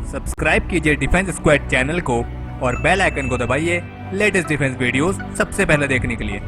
Subscribe कीजिए defence squad channel को और बेल आइकन को दबाइए लेटेस्ट डिफेंस वीडियोस सबसे पहले देखने के लिए।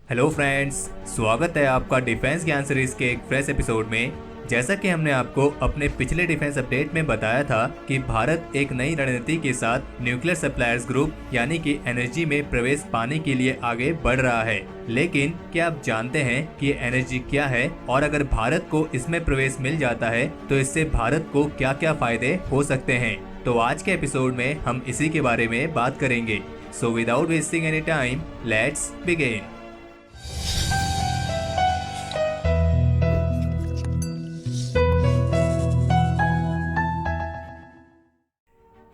हेलो फ्रेंड्स, स्वागत है आपका डिफेंस ज्ञान सीरीज के एक फ्रेश एपिसोड में। जैसा कि हमने आपको अपने पिछले डिफेंस अपडेट में बताया था कि भारत एक नई रणनीति के साथ न्यूक्लियर सप्लायर्स ग्रुप यानी कि एनएसजी में प्रवेश पाने के लिए आगे बढ़ रहा है। लेकिन क्या आप जानते हैं कि ये एनएसजी क्या है और अगर भारत को इसमें प्रवेश मिल जाता है तो इससे भारत को क्या क्या फायदे हो सकते हैं। तो आज के एपिसोड में हम इसी के बारे में बात करेंगे। So without wasting any time, let's begin.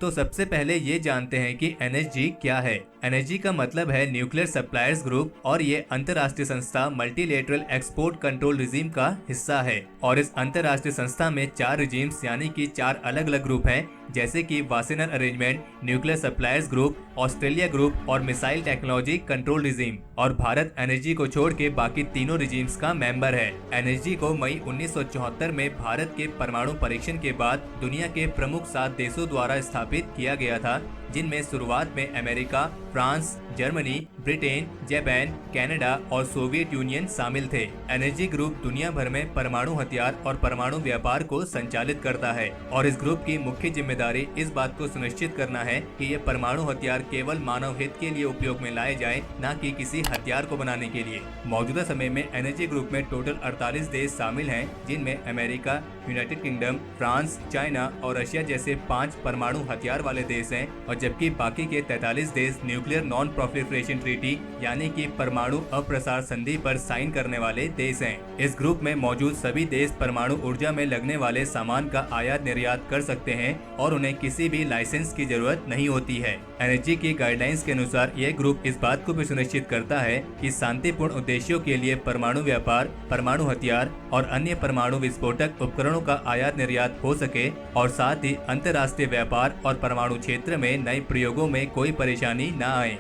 तो सबसे पहले ये जानते हैं कि एनएसजी क्या है। एनएसजी का मतलब है न्यूक्लियर सप्लायर्स ग्रुप और ये अंतर्राष्ट्रीय संस्था मल्टीलेटरल एक्सपोर्ट कंट्रोल रिजीम का हिस्सा है। और इस अंतर्राष्ट्रीय संस्था में 4 रिजीम्स यानी कि 4 अलग अलग ग्रुप हैं, जैसे कि Wassenaar arrangement, nuclear suppliers group, Australia group और मिसाइल टेक्नोलॉजी कंट्रोल रिजीम। और भारत एनएसजी को छोड़ के बाकी तीनों रिजीम्स का मेंबर है। एनएसजी को मई 1974 में भारत के परमाणु परीक्षण के बाद दुनिया के प्रमुख 7 देशों द्वारा स्थापित किया गया था, जिनमें शुरुआत में America, France, Germany, Britain, Japan, Canada और सोवियत यूनियन शामिल थे। एनएसजी ग्रुप दुनिया भर में परमाणु हथियार और परमाणु व्यापार को संचालित करता है और इस ग्रुप की मुख्य जिम्मेदारी इस बात को सुनिश्चित करना है कि ये परमाणु हथियार केवल मानव हित के लिए उपयोग में लाए जाए, न कि किसी हथियार को बनाने के लिए। मौजूदा समय में एनएसजी ग्रुप में टोटल 48 देश शामिल हैं, जिनमें America, United kingdom, France, China और रशिया जैसे 5 परमाणु हथियार वाले देश हैं, और जबकि बाकी के 43 देश न्यूक्लियर नॉन प्रोलिफरेशन ट्रीटी यानी कि परमाणु अप्रसार संधि पर साइन करने वाले देश हैं। इस ग्रुप में मौजूद सभी देश परमाणु ऊर्जा में लगने वाले सामान का आयात निर्यात कर सकते हैं और उन्हें किसी भी लाइसेंस की जरूरत नहीं होती है। एनएसजी की गाइडलाइंस के अनुसार यह ग्रुप इस बात को भी सुनिश्चित करता है कि शांतिपूर्ण उद्देश्यों के लिए परमाणु व्यापार, परमाणु हथियार और अन्य परमाणु विस्फोटक उपकरणों का आयात निर्यात हो सके और साथ ही अंतर्राष्ट्रीय व्यापार और परमाणु क्षेत्र में नए प्रयोगों में कोई परेशानी न आए।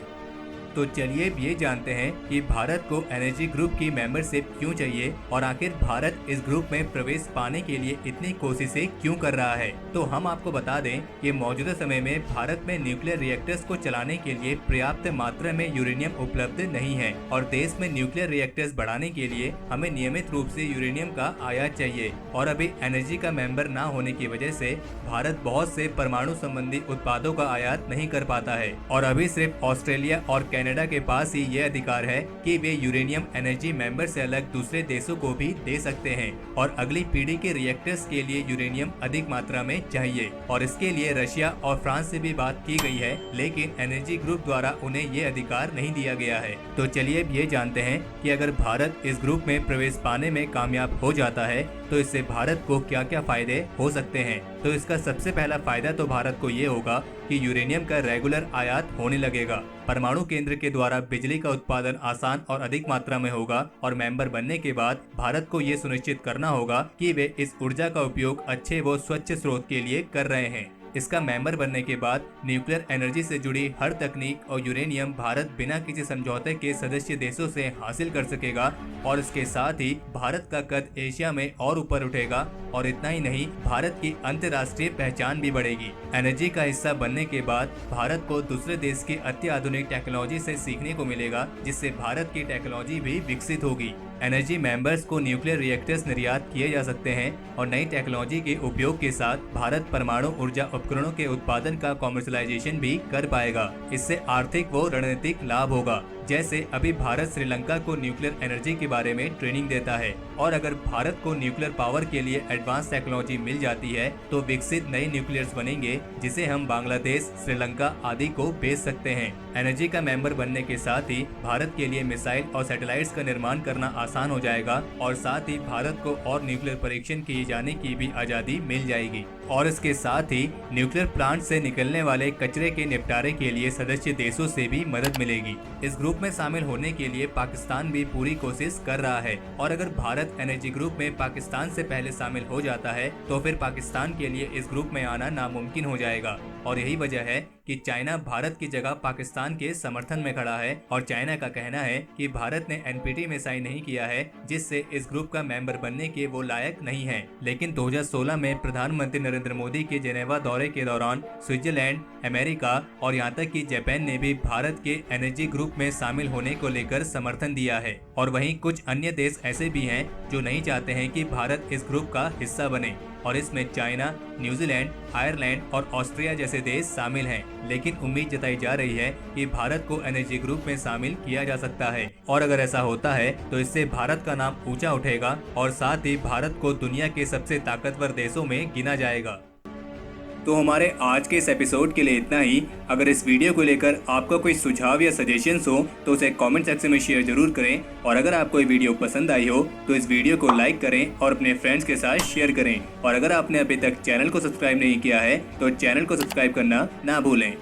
तो चलिए अब ये जानते हैं कि भारत को एनएसजी ग्रुप की मेंबरशिप क्यों चाहिए और आखिर भारत इस ग्रुप में प्रवेश पाने के लिए इतनी कोशिशें क्यों कर रहा है। तो हम आपको बता दें कि मौजूदा समय में भारत में न्यूक्लियर रिएक्टर्स को चलाने के लिए पर्याप्त मात्रा में यूरेनियम उपलब्ध नहीं है और देश में न्यूक्लियर रिएक्टर्स बढ़ाने के लिए हमें नियमित रूप से यूरेनियम का आयात चाहिए। और अभी एनएसजी का मेंबर न होने की वजह से भारत बहुत से परमाणु संबंधी उत्पादों का आयात नहीं कर पाता है और अभी सिर्फ ऑस्ट्रेलिया और कनाडा के पास ही ये अधिकार है कि वे यूरेनियम एनर्जी मेंबर से अलग दूसरे देशों को भी दे सकते हैं और अगली पीढ़ी के रिएक्टर्स के लिए यूरेनियम अधिक मात्रा में चाहिए और इसके लिए रशिया और फ्रांस से भी बात की गई है, लेकिन एनर्जी ग्रुप द्वारा उन्हें ये अधिकार नहीं दिया गया है। तो चलिए अब ये जानते हैं कि अगर भारत इस ग्रुप में प्रवेश पाने में कामयाब हो जाता है तो इससे भारत को क्या क्या फायदे हो सकते हैं। तो इसका सबसे पहला फायदा तो भारत को ये होगा कि यूरेनियम का रेगुलर आयात होने लगेगा। परमाणु केंद्र के द्वारा बिजली का उत्पादन आसान और अधिक मात्रा में होगा और मेंबर बनने के बाद भारत को ये सुनिश्चित करना होगा कि वे इस ऊर्जा का उपयोग अच्छे व स्वच्छ स्रोत के लिए कर रहे हैं। इसका मेंबर बनने के बाद न्यूक्लियर एनर्जी से जुड़ी हर तकनीक और यूरेनियम भारत बिना किसी समझौते के सदस्य देशों से हासिल कर सकेगा और इसके साथ ही भारत का कद एशिया में और ऊपर उठेगा। और इतना ही नहीं, भारत की अंतर्राष्ट्रीय पहचान भी बढ़ेगी। एनर्जी का हिस्सा बनने के बाद भारत को दूसरे देश की अत्याधुनिक टेक्नोलॉजी से सीखने को मिलेगा, जिससे भारत की टेक्नोलॉजी भी विकसित होगी। एनर्जी मेंबर्स को न्यूक्लियर रिएक्टर्स निर्यात किए जा सकते हैं और नई टेक्नोलॉजी के उपयोग के साथ भारत परमाणु ऊर्जा उपकरणों के उत्पादन का कॉमर्शलाइजेशन भी कर पाएगा। इससे आर्थिक व रणनीतिक लाभ होगा। जैसे अभी भारत श्रीलंका को न्यूक्लियर एनर्जी के बारे में ट्रेनिंग देता है और अगर भारत को न्यूक्लियर पावर के लिए एडवांस टेक्नोलॉजी मिल जाती है तो विकसित नए न्यूक्लियर्स बनेंगे, जिसे हम बांग्लादेश, श्रीलंका आदि को बेच सकते हैं। एनर्जी का मेंबर बनने के साथ ही भारत के लिए मिसाइल और सैटेलाइट्स का निर्माण करना आसान हो जाएगा और साथ ही भारत को और न्यूक्लियर परीक्षण किए जाने की भी आजादी मिल जाएगी। और इसके साथ ही न्यूक्लियर प्लांट से निकलने वाले कचरे के निपटारे के लिए सदस्य देशों से भी मदद मिलेगी। इस ग्रुप में शामिल होने के लिए पाकिस्तान भी पूरी कोशिश कर रहा है और अगर भारत एनर्जी ग्रुप में पाकिस्तान से पहले शामिल हो जाता है तो फिर पाकिस्तान के लिए इस ग्रुप में आना नामुमकिन हो जाएगा। और यही वजह है कि चाइना भारत की जगह पाकिस्तान के समर्थन में खड़ा है और चाइना का कहना है कि भारत ने एनपीटी में साइन नहीं किया है, जिससे इस ग्रुप का मेंबर बनने के वो लायक नहीं है। लेकिन 2016 में प्रधानमंत्री नरेंद्र मोदी के जेनेवा दौरे के दौरान स्विट्जरलैंड, अमेरिका और यहाँ तक कि जापान ने भी भारत के एनर्जी ग्रुप में शामिल होने को लेकर समर्थन दिया है। और वहीं कुछ अन्य देश ऐसे भी हैं जो नहीं चाहते हैं कि भारत इस ग्रुप का हिस्सा बने, और इसमें चाइना, न्यूजीलैंड, आयरलैंड और ऑस्ट्रिया जैसे देश शामिल हैं। लेकिन उम्मीद जताई जा रही है कि भारत को एनर्जी ग्रुप में शामिल किया जा सकता है, और अगर ऐसा होता है तो इससे भारत का नाम ऊंचा उठेगा और साथ ही भारत को दुनिया के सबसे ताकतवर देशों में गिना जाएगा। तो हमारे आज के इस एपिसोड के लिए इतना ही। अगर इस वीडियो को लेकर आपका कोई सुझाव या सजेशंस हो तो उसे कमेंट सेक्शन में शेयर जरूर करें, और अगर आपको ये वीडियो पसंद आई हो तो इस वीडियो को लाइक करें और अपने फ्रेंड्स के साथ शेयर करें। और अगर आपने अभी तक चैनल को सब्सक्राइब नहीं किया है तो चैनल को सब्सक्राइब करना ना भूलें।